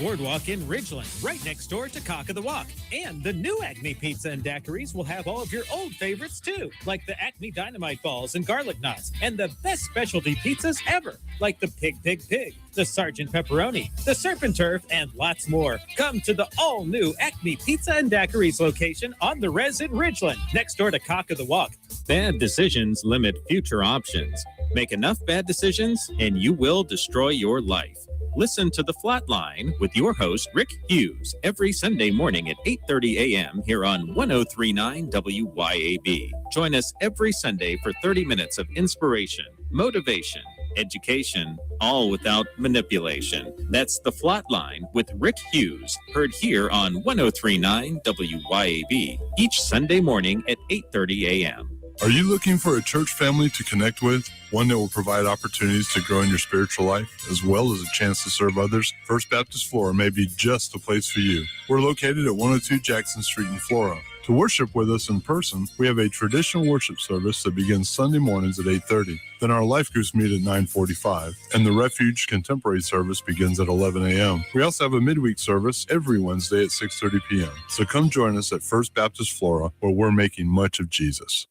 Boardwalk in Ridgeland, right next door to Cock of the Walk. And the new Acme Pizza and Daiquiris will have all of your old favorites too, like the Acme Dynamite Balls and Garlic Knots, and the best specialty pizzas ever, like the Pig, the Sergeant Pepperoni, the Surf and Turf, and lots more. Come to the all-new Acme Pizza and Daiquiris location on the Res in Ridgeland, next door to Cock of the Walk. Bad decisions limit future options. Make enough bad decisions, and you will destroy your life. Listen to The Flatline with your host, Rick Hughes, every Sunday morning at 8:30 a.m. here on 1039 WYAB. Join us every Sunday for 30 minutes of inspiration, motivation, education, all without manipulation. That's The Flatline with Rick Hughes, heard here on 1039 WYAB, each Sunday morning at 8:30 a.m. Are you looking for a church family to connect with? One that will provide opportunities to grow in your spiritual life, as well as a chance to serve others? First Baptist Flora may be just the place for you. We're located at 102 Jackson Street in Flora. To worship with us in person, we have a traditional worship service that begins Sunday mornings at 8:30. Then our life groups meet at 9:45, and the Refuge Contemporary service begins at 11 a.m. We also have a midweek service every Wednesday at 6:30 p.m. So come join us at First Baptist Flora, where we're making much of Jesus.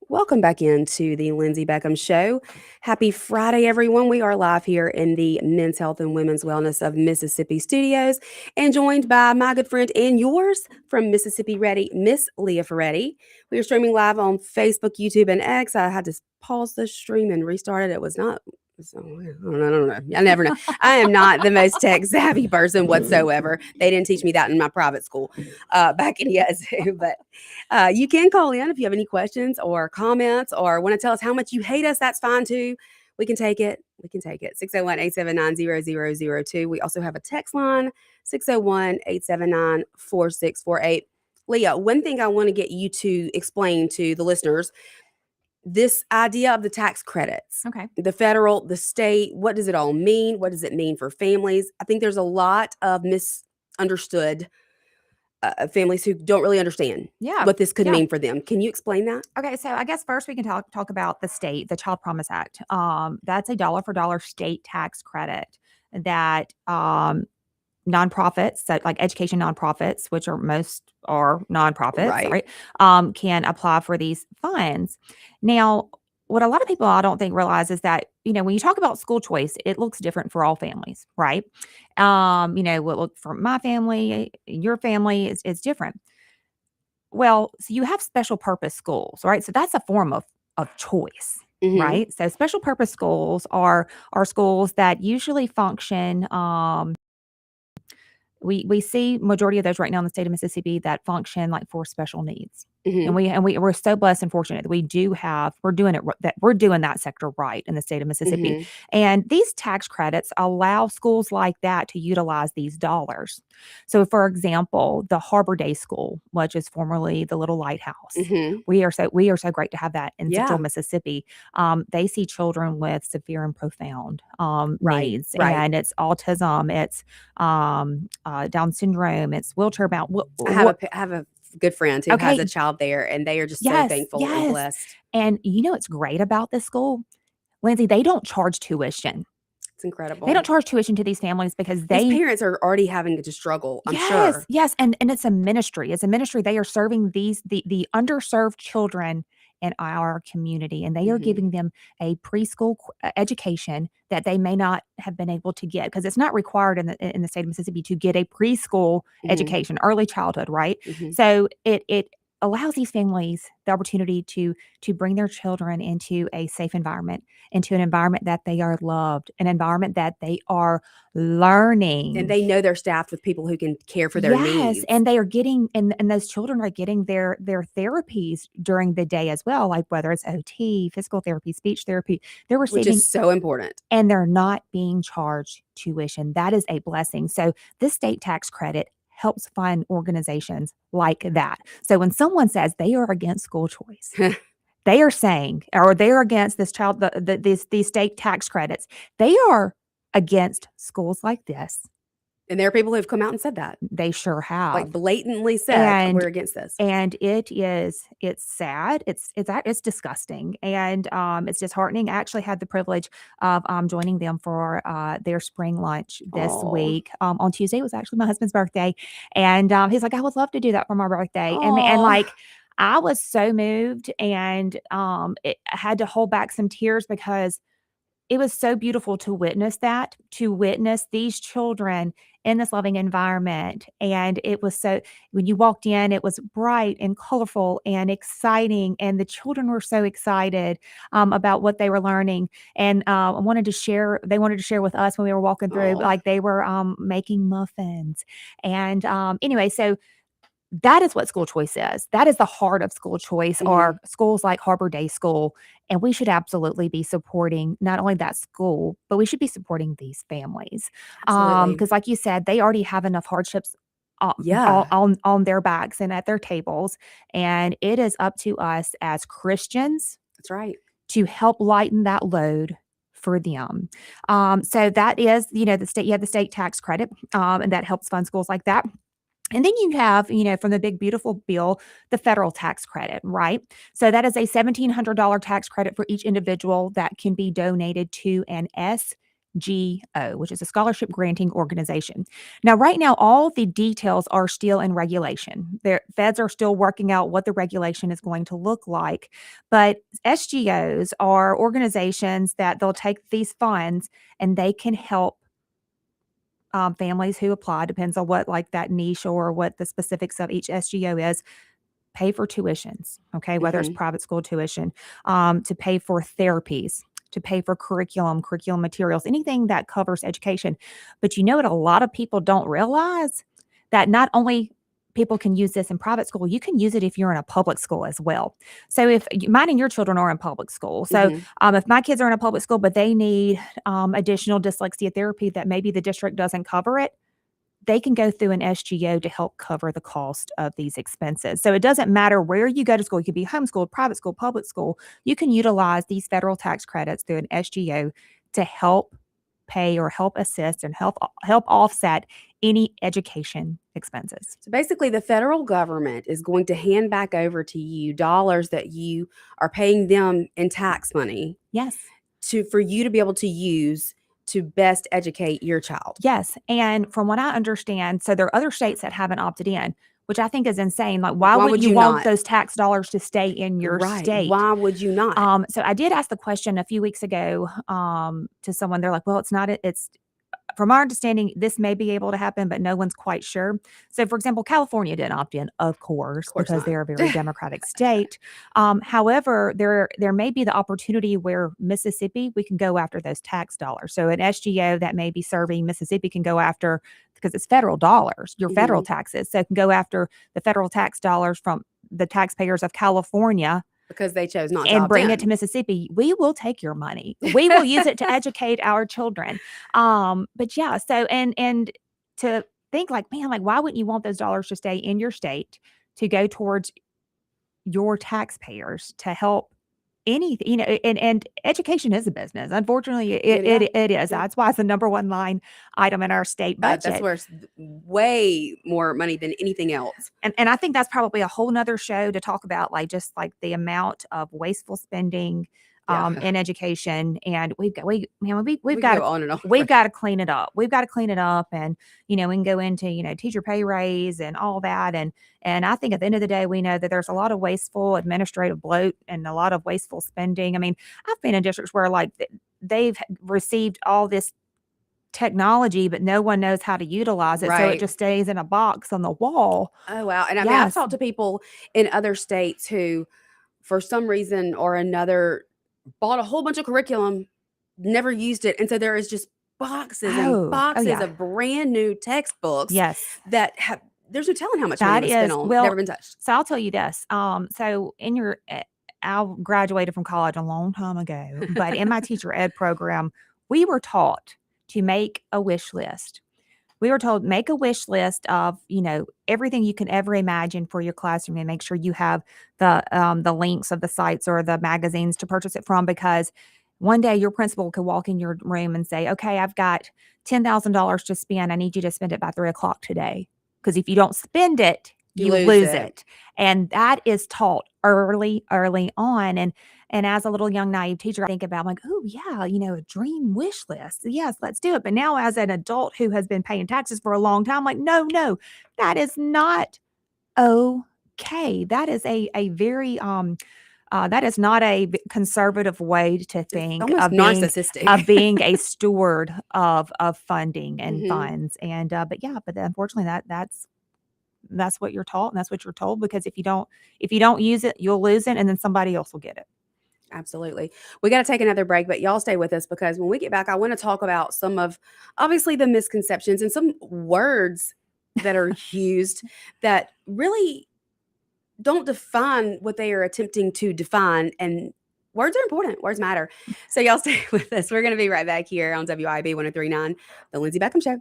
Welcome back into the Lindsey Beckham Show. Happy Friday, everyone. We are live here in the Men's Health and Women's Wellness of Mississippi studios and joined by my good friend and yours from Mississippi Ready, Miss Leah Ferretti. We are streaming live on Facebook, YouTube, and X. I had to pause the stream and restart it. It was not... So, I don't know. I never know. I am not the most tech savvy person whatsoever. They didn't teach me that in my private school back in Yazoo. But you can call in if you have any questions or comments or want to tell us how much you hate us. That's fine too. We can take it. 601-879-0002. We also have a text line, 601-879-4648. Leah, one thing I want to get you to explain to the listeners, this idea of the tax credits, okay, the federal, the state, what does it all mean? What does it mean for families? I think there's a lot of misunderstood families who don't really understand what this could mean for them. Can you explain that? Okay, so I guess first we can talk about the state, the Child Promise Act. That's a dollar for dollar state tax credit that nonprofits, so like education nonprofits, which are most are nonprofits, right? Can apply for these funds. Now, what a lot of people I don't think realize is that, when you talk about school choice, it looks different for all families, right? What look for my family, your family is different. Well, so you have special purpose schools, right? So that's a form of choice. Mm-hmm. Right. So special purpose schools are schools that usually function. We see majority of those right now in the state of Mississippi that function like for special needs. Mm-hmm. And we're so blessed and fortunate that we're doing that sector right in the state of Mississippi. Mm-hmm. And these tax credits allow schools like that to utilize these dollars. So, for example, the Harbor Day School, which is formerly the Little Lighthouse, mm-hmm. we are so great to have that in Central Mississippi. They see children with severe and profound needs, and it's autism, it's Down syndrome, it's wheelchair bound. I have a good friend who has a child there, and they are just so thankful and blessed. And what's great about this school, Lindsey, they don't charge tuition. It's incredible. They don't charge tuition to these families because these parents are already having to struggle, I'm sure. Yes, and it's a ministry. It's a ministry. They are serving the underserved children in our community, and they are giving them a preschool education that they may not have been able to get because it's not required in the state of Mississippi to get a preschool education, early childhood, right? Mm-hmm. So it allows these families the opportunity to bring their children into a safe environment, into an environment that they are loved, an environment that they are learning. And they know they're staffed with people who can care for their needs. Yes, and they are getting, and those children are getting their therapies during the day as well, like whether it's OT, physical therapy, speech therapy. They're receiving, which is so important. And they're not being charged tuition. That is a blessing. So this state tax credit helps fund organizations like that. So when someone says they are against school choice, they are saying, or they're against this these state tax credits, they are against schools like this And there are people who've come out and said that, They sure have. like blatantly said, And- we're against this. And it's sad. It's disgusting. And it's disheartening. I actually had the privilege of joining them for their spring lunch this Aw. week. On Tuesday, it was actually my husband's birthday. And he's like, I would love to do that for my birthday. And Aw. like, I was so moved, and I had to hold back some tears because it was so beautiful to witness these children in this loving environment. And it was so, when you walked in, it was bright and colorful and exciting. And the children were so excited about what they were learning. And they wanted to share with us when we were walking through, Aw. like they were making muffins. And anyway, so that is what school choice is. That is the heart of school choice, are schools like Harbor Day School. And we should absolutely be supporting not only that school, but we should be supporting these families. Absolutely. Because like you said, they already have enough hardships Yeah. on their backs and at their tables. And it is up to us as Christians That's right. to help lighten that load for them. So that is, the state, you have the state tax credit, and that helps fund schools like that. And then you have, from the big, beautiful bill, the federal tax credit, right? So that is a $1,700 tax credit for each individual that can be donated to an SGO, which is a scholarship granting organization. Now, right now, all the details are still in regulation. The feds are still working out what the regulation is going to look like. But SGOs are organizations that they'll take these funds and they can help families who apply, depends on what like that niche or what the specifics of each SGO is, pay for tuitions, okay, whether it's private school tuition, to pay for therapies, to pay for curriculum materials, anything that covers education. But what a lot of people don't realize, that not only people can use this in private school, you can use it if you're in a public school as well. So if mine and your children are in public school. So if my kids are in a public school, but they need additional dyslexia therapy that maybe the district doesn't cover it, they can go through an SGO to help cover the cost of these expenses. So it doesn't matter where you go to school. You could be homeschooled, private school, public school. You can utilize these federal tax credits through an SGO to help pay or help assist and help offset any education expenses. So basically, the federal government is going to hand back over to you dollars that you are paying them in tax money. Yes. For you to be able to use to best educate your child. Yes. And from what I understand, so there are other states that haven't opted in, which I think is insane. Like, why would you want not? Those tax dollars to stay in your state? Why would you not? So I did ask the question a few weeks ago to someone. They're like, well, it's from our understanding, this may be able to happen, but no one's quite sure. So, for example, California didn't opt in, of course because not. they're a very Democratic state. However, there may be the opportunity where Mississippi, we can go after those tax dollars. So an SGO that may be serving Mississippi can go after, because it's federal dollars, your federal taxes. So it can go after the federal tax dollars from the taxpayers of California, because they chose not to and opt bring in. it to Mississippi. We will take your money. We will use it to educate our children. But yeah, so and to think like, man, like, why wouldn't you want those dollars to stay in your state to go towards your taxpayers to help anything, and education is a business. Unfortunately, it is. Yeah. That's why it's the number one line item in our state budget. That's where it's way more money than anything else. And I think that's probably a whole nother show to talk about, like, just like the amount of wasteful spending in education. And we've got go on and on. We've got to clean it up. We've got to clean it up. And, we can go into, teacher pay raise and all that. And I think at the end of the day, we know that there's a lot of wasteful administrative bloat and a lot of wasteful spending. I mean, I've been in districts where like they've received all this technology, but no one knows how to utilize it. So it just stays in a box on the wall. Oh, wow. And I mean, I've talked to people in other states who, for some reason or another, bought a whole bunch of curriculum, never used it. And so there is just boxes and boxes of brand new textbooks that have, there's no telling how much money was spent on, never been touched. So I'll tell you this. So in your, I graduated from college a long time ago, but in my teacher ed program, we were taught to make a wish list. We were told, make a wish list of, everything you can ever imagine for your classroom, and make sure you have the links of the sites or the magazines to purchase it from, because One day your principal could walk in your room and say, okay, I've got $10,000 to spend. I need you to spend it by 3:00 today. Because if you don't spend it, you lose it. And that is taught early on. And as a little young naive teacher, I think about, like, oh yeah, a dream wish list. Yes, let's do it. But now as an adult who has been paying taxes for a long time, like, no, that is not okay. That is a very that is not a conservative way to think almost narcissistic of being a steward of funding and funds. And but unfortunately that's what you're taught, and that's what you're told, because if you don't use it, you'll lose it, and then somebody else will get it. Absolutely. We got to take another break, but y'all stay with us, because when we get back, I want to talk about some of, obviously, the misconceptions and some words that are used that really don't define what they are attempting to define. And words are important. Words matter. So y'all stay with us. We're going to be right back here on WYAB 103.9, The Lindsey Beckham Show.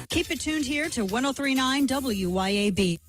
Keep it tuned here to 103.9 WYAB.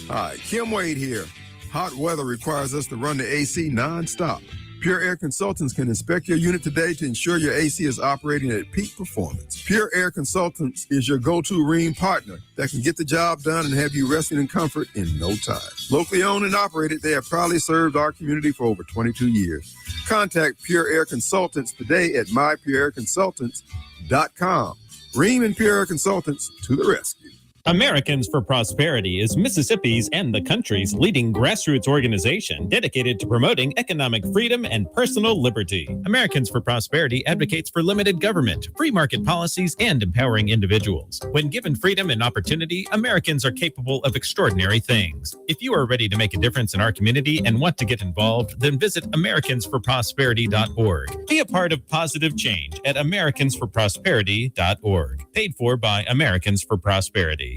Hi, Kim Wade here. Hot weather requires us to run the AC nonstop. Pure Air Consultants can inspect your unit today to ensure your AC is operating at peak performance. Pure Air Consultants is your go-to Rheem partner that can get the job done and have you resting in comfort in no time. Locally owned and operated, they have proudly served our community for over 22 years. Contact Pure Air Consultants today at mypureairconsultants.com. Rheem and Pure Air Consultants to the rescue. Americans for Prosperity is Mississippi's and the country's leading grassroots organization dedicated to promoting economic freedom and personal liberty. Americans for Prosperity advocates for limited government, free market policies, and empowering individuals. When given freedom and opportunity, Americans are capable of extraordinary things. If you are ready to make a difference in our community and want to get involved, then visit americansforprosperity.org. Be a part of positive change at americansforprosperity.org. Paid for by Americans for Prosperity.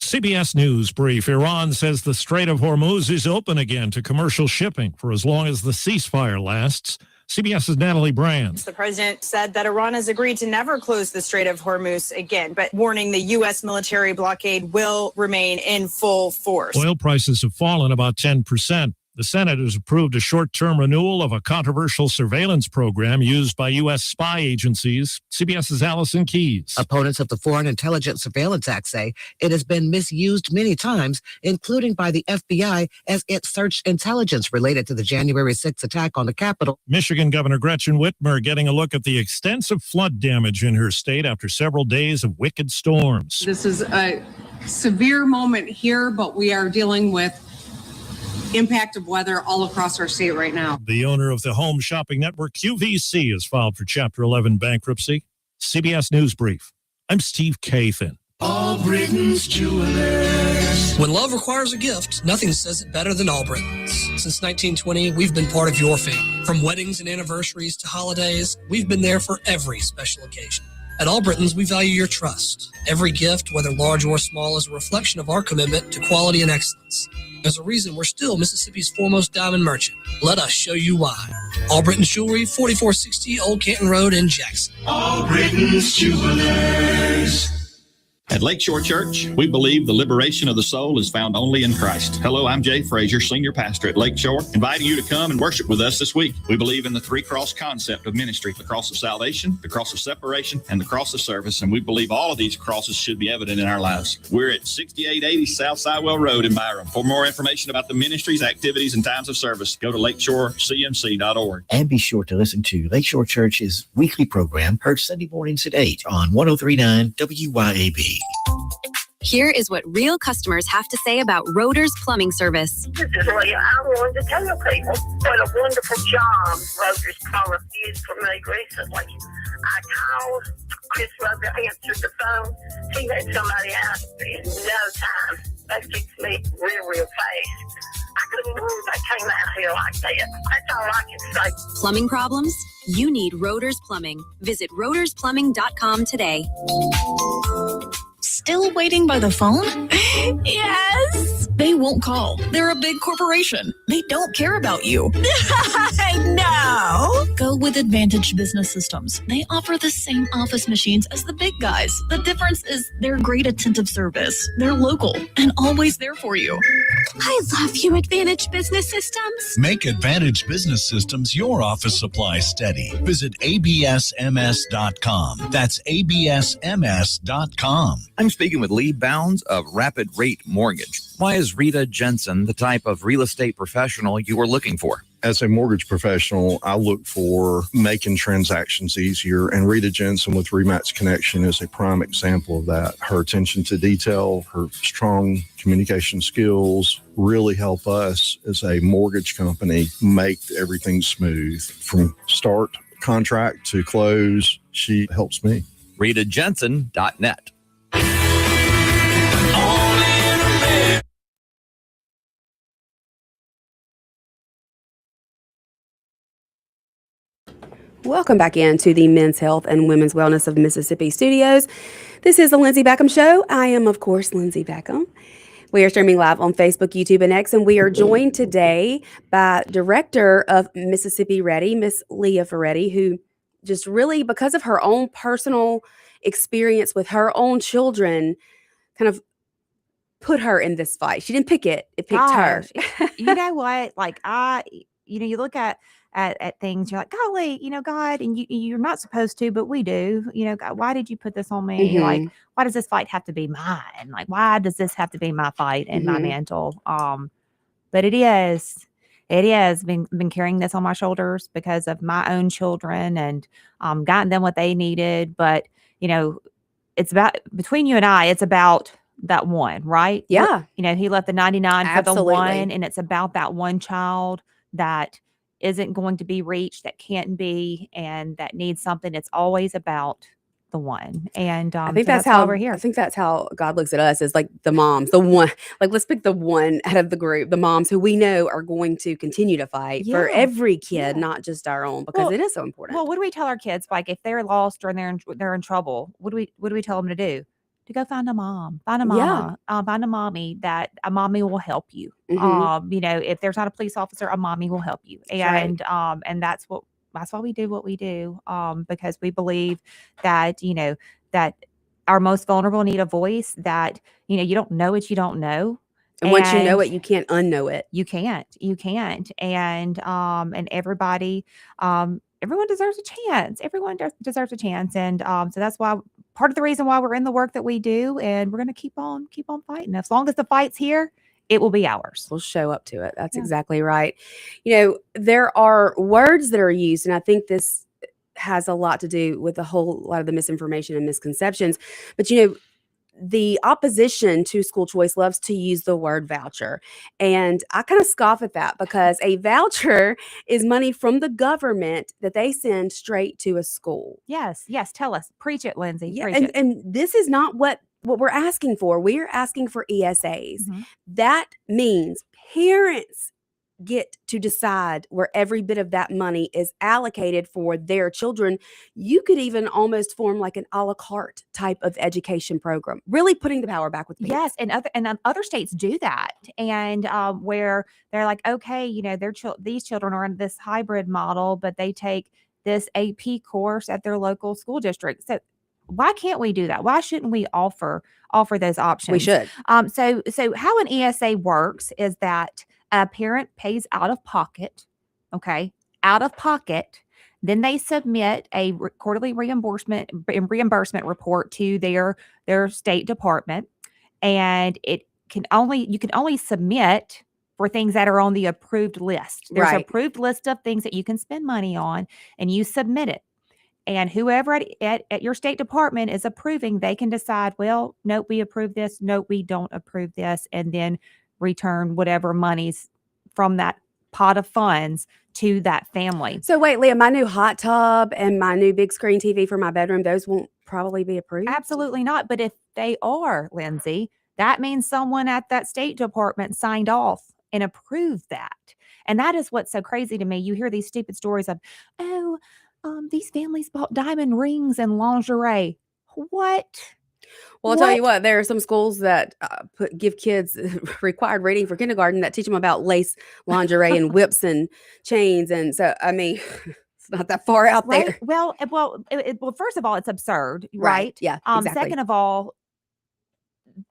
CBS News brief. Iran says the Strait of Hormuz is open again to commercial shipping for as long as the ceasefire lasts. CBS's Natalie Brands. The president said that Iran has agreed to never close the Strait of Hormuz again, but warning the U.S. military blockade will remain in full force. Oil prices have fallen about 10%. The Senate has approved a short-term renewal of a controversial surveillance program used by U.S. spy agencies. CBS's Allison Keyes. Opponents of the Foreign Intelligence Surveillance Act say it has been misused many times, including by the FBI as it searched intelligence related to the January 6th attack on the Capitol. Michigan Governor Gretchen Whitmer getting a look at the extensive flood damage in her state after several days of wicked storms. This is a severe moment here, but we are dealing with impact of weather all across our state right now. The owner of the home shopping network QVC has filed for Chapter 11 bankruptcy. CBS News Brief. I'm Steve Kathan. All Britain's Jewelers. When love requires a gift, nothing says it better than All Britain's. Since 1920, we've been part of your family. From weddings and anniversaries to holidays, we've been there for every special occasion. At All Britain's, we value your trust. Every gift, whether large or small, is a reflection of our commitment to quality and excellence. There's a reason we're still Mississippi's foremost diamond merchant. Let us show you why. All Britain's Jewelry, 4460 Old Canton Road in Jackson. All Britain's Jewelers. At Lakeshore Church, we believe the liberation of the soul is found only in Christ. Hello, I'm Jay Frazier, Senior Pastor at Lakeshore, inviting you to come and worship with us this week. We believe in the three-cross concept of ministry, the cross of salvation, the cross of separation, and the cross of service, and we believe all of these crosses should be evident in our lives. We're at 6880 South Sidewell Road in Byram. For more information about the ministries, activities, and times of service, go to lakeshorecmc.org. And be sure to listen to Lakeshore Church's weekly program, heard Sunday mornings at 8 on 103.9 WYAB. Here is what real customers have to say about Roeder's Plumbing Service. This is Leah. I wanted to tell people what a wonderful job Roeder's Plumbing did for me recently. I called, Chris Roeder answered the phone. He had somebody out in no time. They fixed me real fast. I couldn't believe they came out here like that. That's all I can say. Plumbing problems? You need Roeder's Plumbing. Visit roedersplumbing.com today. Still waiting by the phone? Yes. They won't call. They're a big corporation. They don't care about you. I know. Go with Advantage Business Systems. They offer the same office machines as the big guys. The difference is their great attentive service. They're local and always there for you. I love you, Advantage Business Systems. Make Advantage Business Systems your office supply steady. Visit absms.com. That's absms.com. I'm speaking with Lee Bounds of Rapid Rate Mortgage. Why is Rita Jensen the type of real estate professional you are looking for? As a mortgage professional, I look for making transactions easier, and Rita Jensen with Remax Connection is a prime example of that. Her attention to detail, her strong communication skills really help us as a mortgage company make everything smooth. From start contract to close, she helps me. RitaJensen.net. Welcome back into the Men's Health and Women's Wellness of Mississippi Studios. This is the Lindsey Beckham Show. I am, of course, Lindsey Beckham. We are streaming live on Facebook, YouTube, and X, and we are joined today by Director of Mississippi Ready, Miss Leah Ferretti, who just really, because of her own personal experience with her own children, kind of put her in this fight. She didn't pick it. It picked her. You know what? Like you look at things, you're like, golly, God, and you're not supposed to, but we do. God, why did you put this on me? You're like, why does this fight have to be mine? Like, why does this have to be my fight and my mantle? But it is. Been carrying this on my shoulders because of my own children and gotten them what they needed. But it's about, between you and I, it's about that one, right? Yeah. He left the 99 Absolutely. for the one, and it's about that one child that isn't going to be reached, that can't be, and that needs something. It's always about the one. And I think so that's how why we're here. I think that's how God looks at us, as like the moms, the one, like let's pick the one out of the group, the moms who we know are going to continue to fight for every kid, not just our own, because it is so important. Well, what do we tell our kids? Like if they're lost or they're in trouble, what do we tell them to do? To go find a mom, find a mama, find a mommy, that a mommy will help you. If there's not a police officer, a mommy will help you. And and that's why we do what we do. Because we believe that, that our most vulnerable need a voice, that, you don't know what you don't know. And once you know it, you can't unknow it. You can't. And everybody, everyone deserves a chance. Everyone deserves a chance. And so that's why, part of the reason why we're in the work that we do, and we're going to keep on fighting. As long as the fight's here, it will be ours. We'll show up to it. That's exactly right. There are words that are used, and I think this has a lot to do with a whole lot of the misinformation and misconceptions. But, the opposition to school choice loves to use the word voucher. And I kind of scoff at that, because a voucher is money from the government that they send straight to a school. Yes. Tell us. Preach it, Lindsey. Yeah, Preach it. and this is not what we're asking for. We're asking for ESAs. That means parents get to decide where every bit of that money is allocated for their children. You could even almost form like an a la carte type of education program, really putting the power back with parents. Yes, and other states do that, and where they're like, okay, these children are in this hybrid model, but they take this AP course at their local school district. So why can't we do that? Why shouldn't we offer those options? We should. So how an ESA works is that a parent pays out of pocket, then they submit a quarterly reimbursement report to their state department, and you can only submit for things that are on the approved list. There's an approved list of things that you can spend money on, and you submit it. And whoever at your state department is approving, they can decide, well, nope, we approve this, nope, we don't approve this, and then return whatever monies from that pot of funds to that family. So wait, Leah, my new hot tub and my new big screen TV for my bedroom, those won't probably be approved? Absolutely not. But if they are, Lindsey, that means someone at that state department signed off and approved that. And that is what's so crazy to me. You hear these stupid stories of, these families bought diamond rings and lingerie. What? Well, I'll tell you what, there are some schools that give kids required reading for kindergarten that teach them about lace lingerie and whips and chains. And so, I mean, it's not that far out Right. there. Well, first of all, it's absurd, Right. right? Yeah, exactly. Second of all,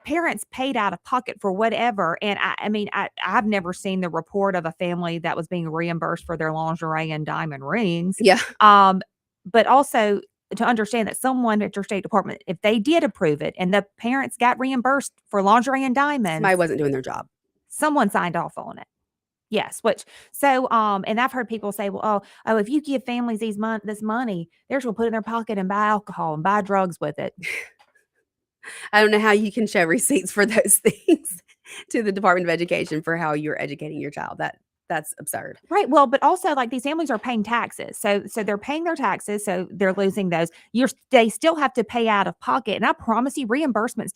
parents paid out of pocket for whatever. And I mean, I've never seen the report of a family that was being reimbursed for their lingerie and diamond rings. Yeah. But also to understand that someone at your State Department, if they did approve it and the parents got reimbursed for lingerie and diamonds, Somebody wasn't doing their job. Someone signed off on it. Yes, and I've heard people say, well, if you give families this money, they're just gonna put it in their pocket and buy alcohol and buy drugs with it. I don't know how you can show receipts for those things to the Department of Education for how you're educating your child. That's absurd. Right. Well, but also like these families are paying taxes. So they're paying their taxes. So they're losing those. They still have to pay out of pocket. And I promise you, reimbursements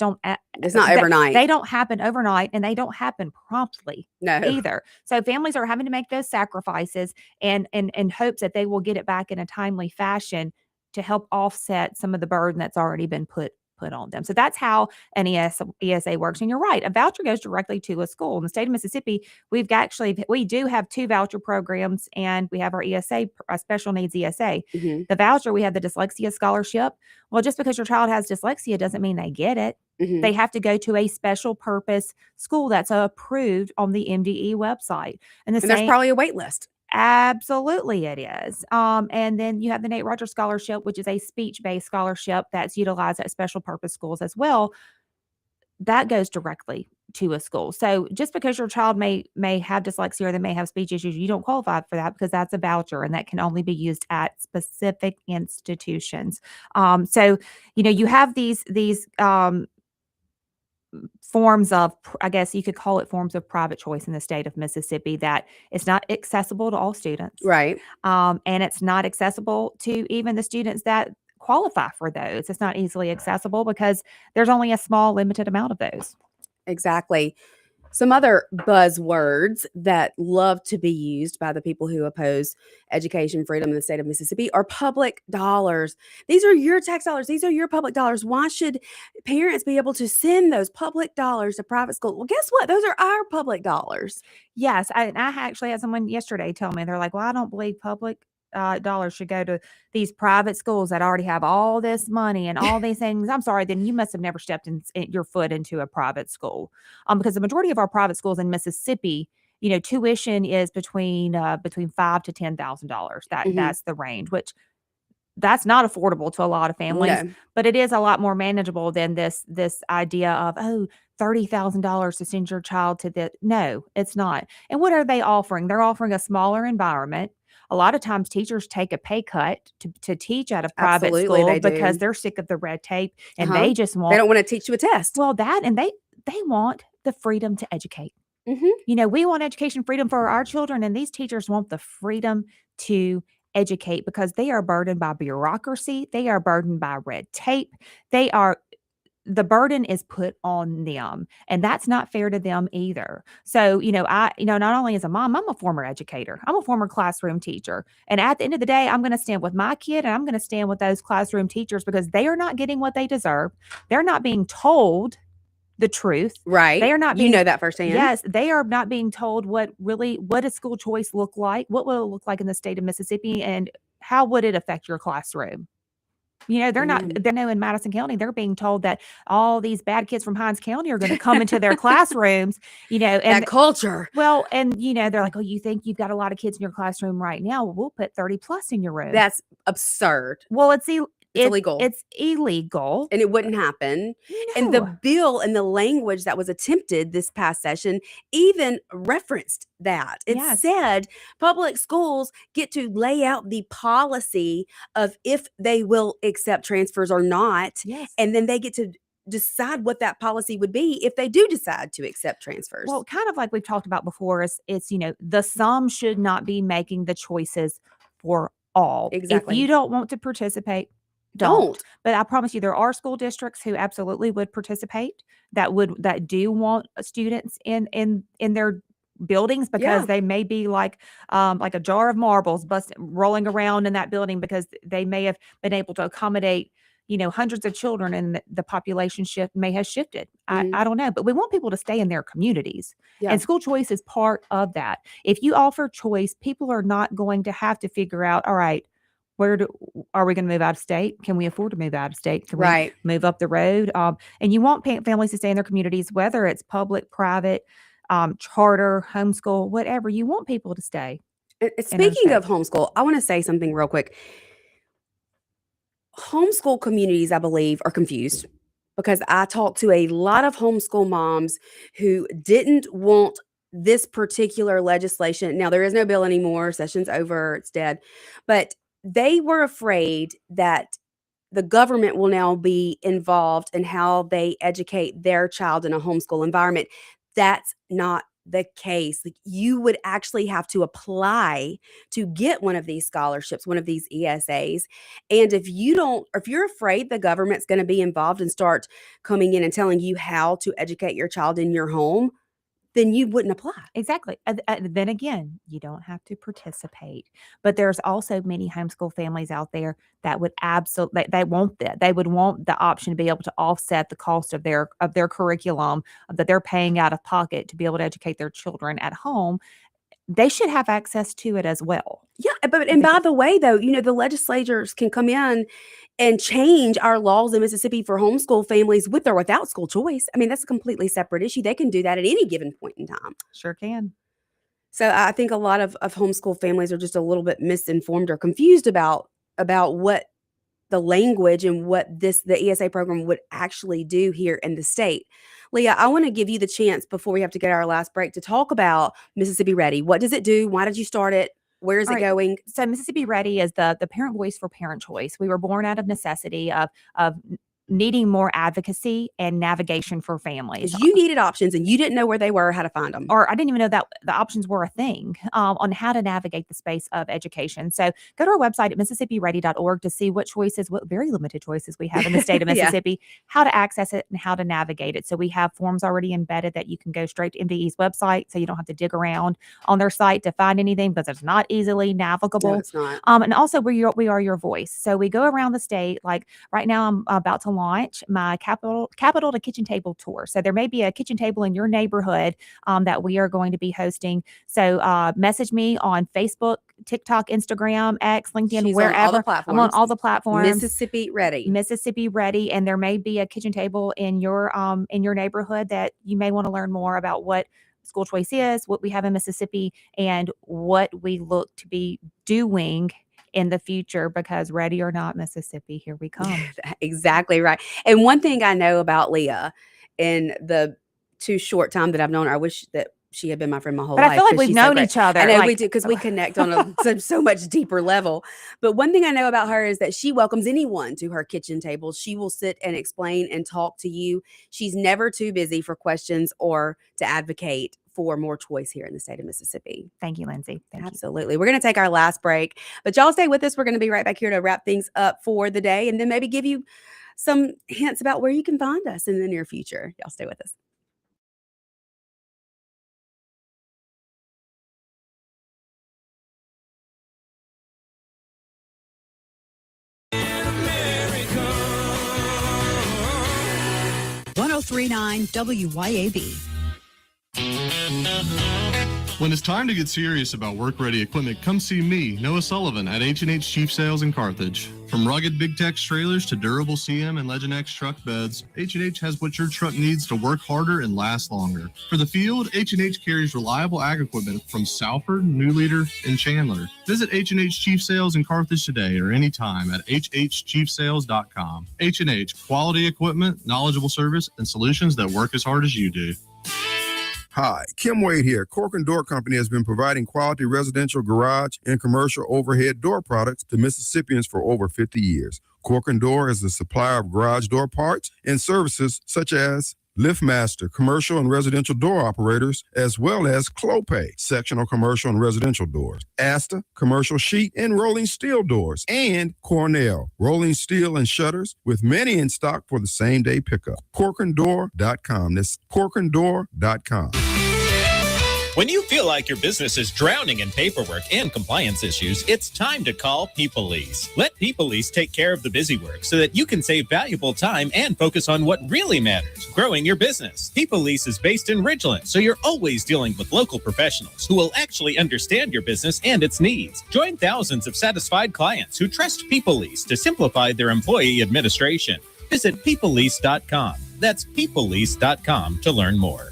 it's not overnight. They don't happen overnight and they don't happen promptly either. So families are having to make those sacrifices and in hopes that they will get it back in a timely fashion to help offset some of the burden that's already been put on them. So that's how an ESA works. And you're right. A voucher goes directly to a school. In the state of Mississippi, we do have 2 voucher programs and we have our ESA, a special needs ESA. Mm-hmm. The voucher, we have the dyslexia scholarship. Well, just because your child has dyslexia doesn't mean they get it. Mm-hmm. They have to go to a special purpose school that's approved on the MDE website. And there's probably a wait list. Absolutely it is. And then you have the Nate Rogers Scholarship, which is a speech-based scholarship that's utilized at special purpose schools as well. That goes directly to a school. So just because your child may have dyslexia or they may have speech issues, you don't qualify for that because that's a voucher and that can only be used at specific institutions. So, you have these forms of, I guess you could call it forms of private choice in the state of Mississippi that it's not accessible to all students. Right. And it's not accessible to even the students that qualify for those. It's not easily accessible because there's only a small limited amount of those. Exactly. Some other buzzwords that love to be used by the people who oppose education freedom in the state of Mississippi are public dollars. These are your tax dollars. These are your public dollars. Why should parents be able to send those public dollars to private school? Well, guess what? Those are our public dollars. Yes. I actually had someone yesterday tell me, they're like, well, I don't believe public dollars should go to these private schools that already have all this money and all these things. I'm sorry, then you must have never stepped your foot into a private school. Because the majority of our private schools in Mississippi, tuition is between $5,000 to $10,000. That's the range, which that's not affordable to a lot of families, but it is a lot more manageable than this idea of, $30,000 to send your child to the. No, it's not. And what are they offering? They're offering a smaller environment. A lot of times teachers take a pay cut to teach at a private school because they're sick of the red tape and they just want. They don't want to teach you a test. Well, and they want the freedom to educate. Mm-hmm. We want education freedom for our children, and these teachers want the freedom to educate because they are burdened by bureaucracy. They are burdened by red tape. The burden is put on them, and that's not fair to them either. So, not only as a mom, I'm a former educator. I'm a former classroom teacher. And at the end of the day, I'm going to stand with my kid and I'm going to stand with those classroom teachers because they are not getting what they deserve. They're not being told the truth. Right. They are not being, you know that firsthand. Yes. They are not being told what does school choice look like? What will it look like in the state of Mississippi? And how would it affect your classroom? They're not, in Madison County, they're being told that all these bad kids from Hines County are going to come into their classrooms, and that culture. Well, and they're like, oh, you think you've got a lot of kids in your classroom right now? Well, we'll put 30 plus in your room. That's absurd. Well, it's illegal. It's illegal. And it wouldn't happen. No. And the bill and the language that was attempted this past session even referenced that. It said public schools get to lay out the policy of if they will accept transfers or not. Yes. And then they get to decide what that policy would be if they do decide to accept transfers. Well, kind of like we've talked about before, it's the some should not be making the choices for all. Exactly. If you don't want to participate, don't. But I promise you, there are school districts who absolutely would participate that do want students in their buildings because they may be like a jar of marbles rolling around in that building because they may have been able to accommodate hundreds of children and the population shift may have shifted. I don't know, but we want people to stay in their communities. Yeah. And school choice is part of that. If you offer choice, people are not going to have to figure out, all right, are we going to move out of state? Can we afford to move out of state? Can Right. we move up the road? And you want families to stay in their communities, whether it's public, private, charter, homeschool, whatever. You want people to stay. Speaking of homeschool, I want to say something real quick. Homeschool communities, I believe, are confused because I talked to a lot of homeschool moms who didn't want this particular legislation. Now, there is no bill anymore. Session's over. It's dead. But they were afraid that the government will now be involved in how they educate their child in a homeschool environment. That's not the case. Like, you would actually have to apply to get one of these scholarships, one of these ESAs. And if you're afraid the government's going to be involved and start coming in and telling you how to educate your child in your home, then you wouldn't apply. Exactly. Then again, you don't have to participate. But there's also many homeschool families out there that would absolutely, they want that. They would want the option to be able to offset the cost of their curriculum that they're paying out of pocket to be able to educate their children at home. They should have access to it as well. Yeah, and by the way, though, the legislators can come in and change our laws in Mississippi for homeschool families with or without school choice. I mean, that's a completely separate issue. They can do that at any given point in time. Sure can. So I think a lot of homeschool families are just a little bit misinformed or confused about what the language and what the ESA program would actually do here in the state. Leah, I want to give you the chance before we have to get our last break to talk about Mississippi Ready. What does it do? Why did you start it? Where is it going? So Mississippi Ready is the parent voice for parent choice. We were born out of necessity of needing more advocacy and navigation for families. You needed options and you didn't know where they were or how to find them. Or I didn't even know that the options were a thing on how to navigate the space of education. So go to our website at MississippiReady.org to see what very limited choices we have in the state of Mississippi, how to access it and how to navigate it. So we have forms already embedded that you can go straight to MDE's website, so you don't have to dig around on their site to find anything because it's not easily navigable. No, it's not. And also we are your voice. So we go around the state. Like right now I'm about to launch my capital to kitchen table tour. So there may be a kitchen table in your neighborhood that we are going to be hosting. So message me on Facebook, TikTok, Instagram, X, LinkedIn, She's wherever. on all the platforms. I'm on all the platforms. Mississippi Ready. And there may be a kitchen table in your neighborhood that you may want to learn more about what school choice is, what we have in Mississippi, and what we look to be doing in the future, because ready or not, Mississippi, here we come. Exactly right. And one thing I know about Leah in the too short time that I've known her, I wish that she had been my friend my whole life. But I feel like we've known each other. I know we do, because we connect on so much deeper level. But one thing I know about her is that she welcomes anyone to her kitchen table. She will sit and explain and talk to you. She's never too busy for questions or to advocate for more choice here in the state of Mississippi. Thank you, Lindsay. Absolutely. We're going to take our last break, but y'all stay with us. We're going to be right back here to wrap things up for the day and then maybe give you some hints about where you can find us in the near future. Y'all stay with us. America. 103.9 WYAB. When it's time to get serious about work-ready equipment, come see me, Noah Sullivan, at H&H Chief Sales in Carthage. From rugged Big Tex trailers to durable CM and Legend X truck beds, H&H has what your truck needs to work harder and last longer. For the field, H&H carries reliable ag equipment from Salford, New Leader, and Chandler. Visit H&H Chief Sales in Carthage today or anytime at hhchiefsales.com. H&H, quality equipment, knowledgeable service, and solutions that work as hard as you do. Hi, Kim Wade here. Cork and Door Company has been providing quality residential garage and commercial overhead door products to Mississippians for over 50 years. Cork and Door is the supplier of garage door parts and services such as LiftMaster, commercial and residential door operators, as well as Clopay, sectional commercial and residential doors, Asta, commercial sheet and rolling steel doors, and Cornell, rolling steel and shutters, with many in stock for the same day pickup. Corkanddoor.com. That's corkanddoor.com. When you feel like your business is drowning in paperwork and compliance issues, it's time to call PeopleLease. Let PeopleLease take care of the busy work so that you can save valuable time and focus on what really matters, growing your business. PeopleLease is based in Ridgeland, so you're always dealing with local professionals who will actually understand your business and its needs. Join thousands of satisfied clients who trust PeopleLease to simplify their employee administration. Visit peoplelease.com. That's peoplelease.com to learn more.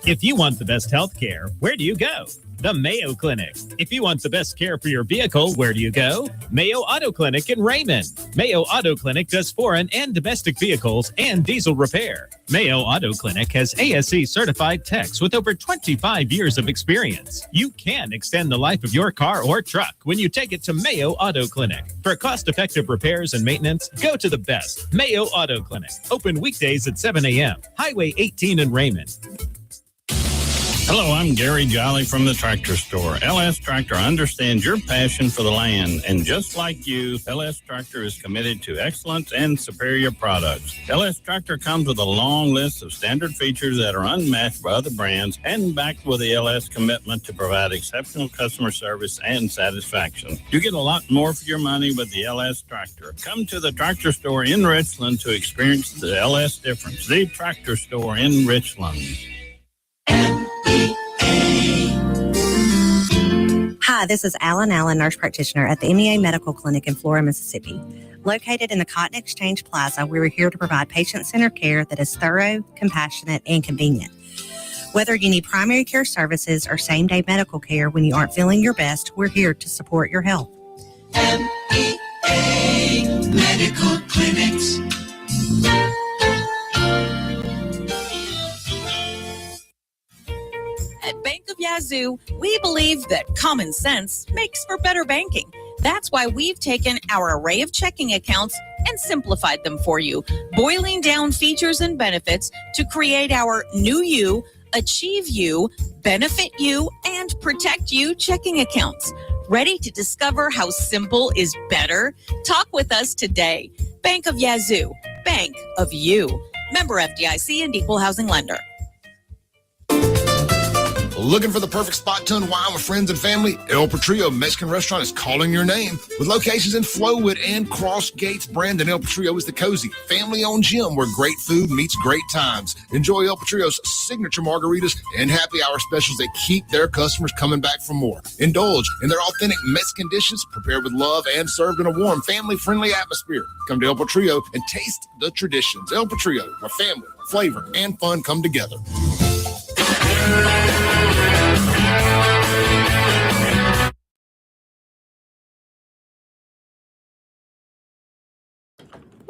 If you want the best health care, where do you go? The Mayo Clinic. If you want the best care for your vehicle, where do you go? Mayo Auto Clinic in Raymond. Mayo Auto Clinic does foreign and domestic vehicles and diesel repair. Mayo Auto Clinic has ASE certified techs with over 25 years of experience. You can extend the life of your car or truck when you take it to Mayo Auto Clinic. For cost-effective repairs and maintenance, go to the best, Mayo Auto Clinic. Open weekdays at 7 a.m. Highway 18 in Raymond. Hello, I'm Gary Jolly from the Tractor Store. LS Tractor understands your passion for the land, and just like you, LS Tractor is committed to excellence and superior products. LS Tractor comes with a long list of standard features that are unmatched by other brands and backed with the LS commitment to provide exceptional customer service and satisfaction. You get a lot more for your money with the LS Tractor. Come to the Tractor Store in Richland to experience the LS difference. The Tractor Store in Richland. Hi, this is Allen, nurse practitioner at the MEA Medical Clinic in Flora, Mississippi. Located in the Cotton Exchange Plaza, we're here to provide patient-centered care that is thorough, compassionate, and convenient. Whether you need primary care services or same-day medical care when you aren't feeling your best, we're here to support your health. MEA Medical Clinics. At Bank of Yazoo, we believe that common sense makes for better banking. That's why we've taken our array of checking accounts and simplified them for you, boiling down features and benefits to create our New You, Achieve You, Benefit You, and Protect You checking accounts. Ready to discover how simple is better? Talk with us today. Bank of Yazoo, Bank of You. Member FDIC and Equal Housing Lender. Looking for the perfect spot to unwind with friends and family? El Patrillo Mexican Restaurant is calling your name. With locations in Flowood and Cross Gates, Brandon, El Patrillo is the cozy, family-owned gym where great food meets great times. Enjoy El Patrillo's signature margaritas and happy hour specials that keep their customers coming back for more. Indulge in their authentic Mexican dishes prepared with love and served in a warm, family-friendly atmosphere. Come to El Patrillo and taste the traditions. El Patrillo, where family, flavor, and fun come together.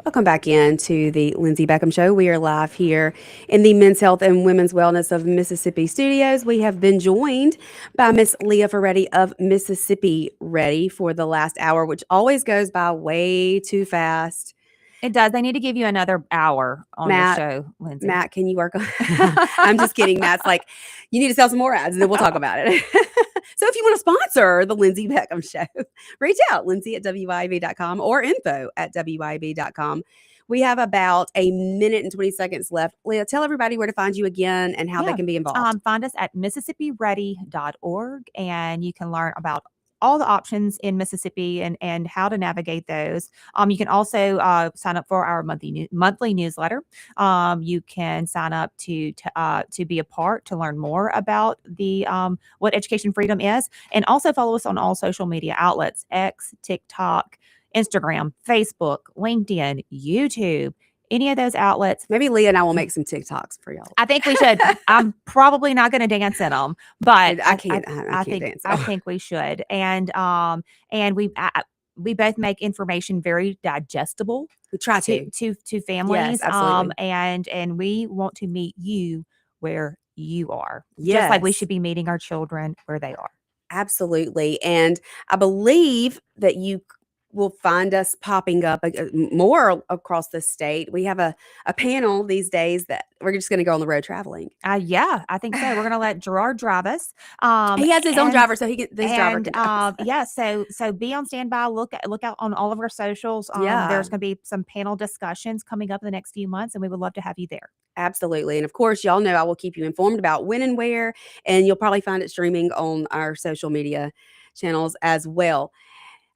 Welcome back into the Lindsey Beckham Show. We are live here in the Men's Health and Women's Wellness of Mississippi studios. We have been joined by Miss Leah Ferretti of Mississippi Ready for the last hour, which always goes by way too fast. It does. They need to give you another hour on Matt, the show, Lindsay. Matt, can you work on I'm just kidding. Matt's like, you need to sell some more ads and then we'll talk about it. So if you want to sponsor the Lindsey Beckham Show, reach out, Lindsay at WYAB.com or info at WYAB.com. We have about a minute and 20 seconds left. Leah, tell everybody where to find you again and how they can be involved. Find us at MississippiReady.org, and you can learn about all the options in Mississippi and how to navigate those. You can also sign up for our monthly newsletter. You can sign up to be a part, to learn more about the what education freedom is, and also follow us on all social media outlets: X, TikTok, Instagram, Facebook, LinkedIn, YouTube. Any of those outlets. Maybe Leah and I will make some TikToks for y'all. I think we should. I'm probably not going to dance in them, but I can't dance. I think we should. And we both make information very digestible. We try to families. Yes, absolutely. And we want to meet you where you are. Yes. Just like we should be meeting our children where they are. Absolutely. And I believe that you will find us popping up more across the state. We have a panel these days that we're just going to go on the road traveling. Yeah, I think so. We're going to let Gerard drive us. He has his own driver, so his driver can drive us. Yeah, so be on standby. Look out on all of our socials. There's going to be some panel discussions coming up in the next few months, and we would love to have you there. Absolutely. And of course, y'all know I will keep you informed about when and where, and you'll probably find it streaming on our social media channels as well.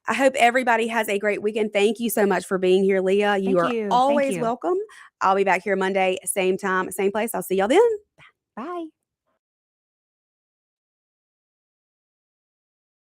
I hope everybody has a great weekend. Thank you so much for being here, Leah. You are always welcome. I'll be back here Monday, same time, same place. I'll see y'all then. Bye.